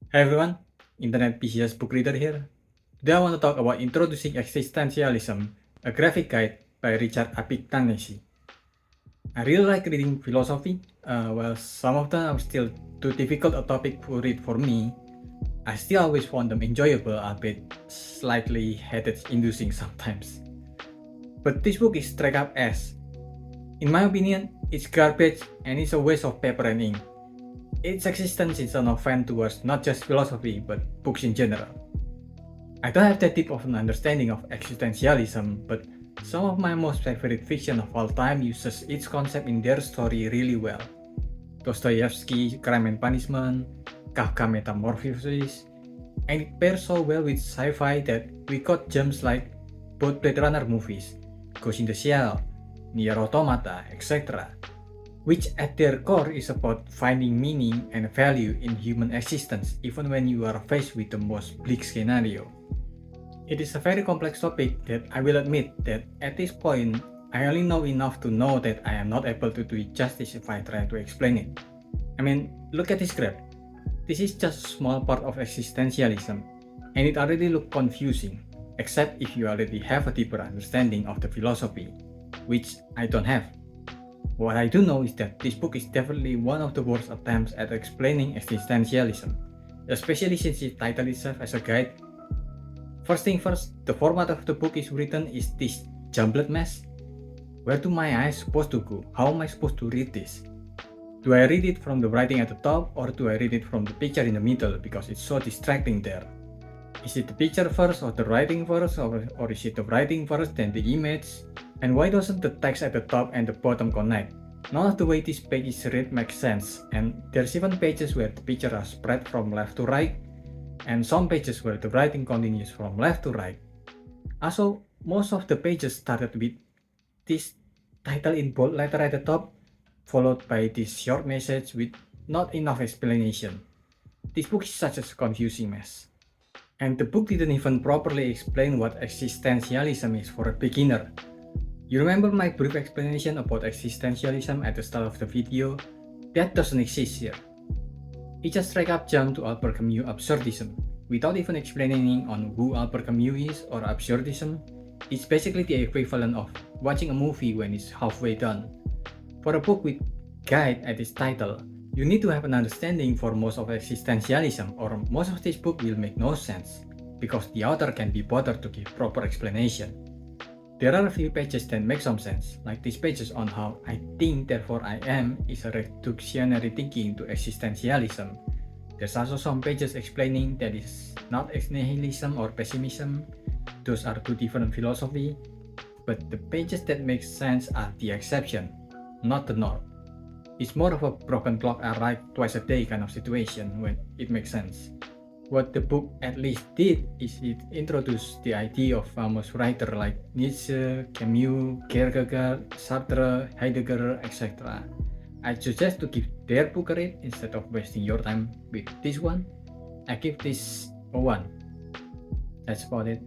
Hey everyone, Internet PCS book reader here. Today I want to talk about Introducing Existentialism, a graphic guide by Richard Appignanesi. I really like reading philosophy. While some of them are still too difficult a topic to read for me, I still always found them enjoyable, albeit slightly headache-inducing sometimes. But this book is straight up ass. In my opinion, it's garbage and it's a waste of paper and ink. Its existence is an offense towards not just philosophy, but books in general. I don't have that deep of an understanding of existentialism, but some of my most favorite fiction of all time uses its concept in their story really well. Dostoevsky, Crime and Punishment, Kafka Metamorphosis, and it pairs so well with sci-fi that we got gems like both Blade Runner movies, Ghost in the Shell, Nier Automata, etc., which at their core is about finding meaning and value in human existence even when you are faced with the most bleak scenario. It is a very complex topic that I will admit that at this point I only know enough to know that I am not able to do it justice if I try to explain it. I mean, look at this graph. This is just a small part of existentialism, and it already looks confusing, except if you already have a deeper understanding of the philosophy, which I don't have. What I do know is that this book is definitely one of the worst attempts at explaining existentialism, especially since its title itself as a guide. First thing first, the format of the book is written is this jumbled mess. Where do my eyes supposed to go? How am I supposed to read this? Do I read it from the writing at the top, or do I read it from the picture in the middle because it's so distracting there? Is it the picture first or the writing first, or is it the writing first then the image? And why doesn't the text at the top and the bottom connect? None of the way this page is read makes sense, and there's even pages where the picture are spread from left to right, and some pages where the writing continues from left to right. Also, most of the pages started with this title in bold letter at the top, followed by this short message with not enough explanation. This book is such a confusing mess. And the book didn't even properly explain what existentialism is for a beginner. You remember my brief explanation about existentialism at the start of the video? That doesn't exist here. It just straight up jumped to Albert Camus absurdism, without even explaining on who Albert Camus is or absurdism. It's basically the equivalent of watching a movie when it's halfway done. For a book with guide at its title, you need to have an understanding for most of existentialism, or most of this book will make no sense, because the author can't be bothered to give proper explanation. There are a few pages that make some sense, like these pages on how I think therefore I am is a reductionary thinking to existentialism. There's also some pages explaining that it's not ex nihilism or pessimism. Those are two different philosophies, but the pages that make sense are the exception, not the norm. It's more of a broken clock arrive twice a day kind of situation when it makes sense. What the book at least did is it introduced the idea of famous writers like Nietzsche, Camus, Kierkegaard, Sartre, Heidegger, etc. I suggest to give their book a read instead of wasting your time with this one. I give this a 1. That's about it.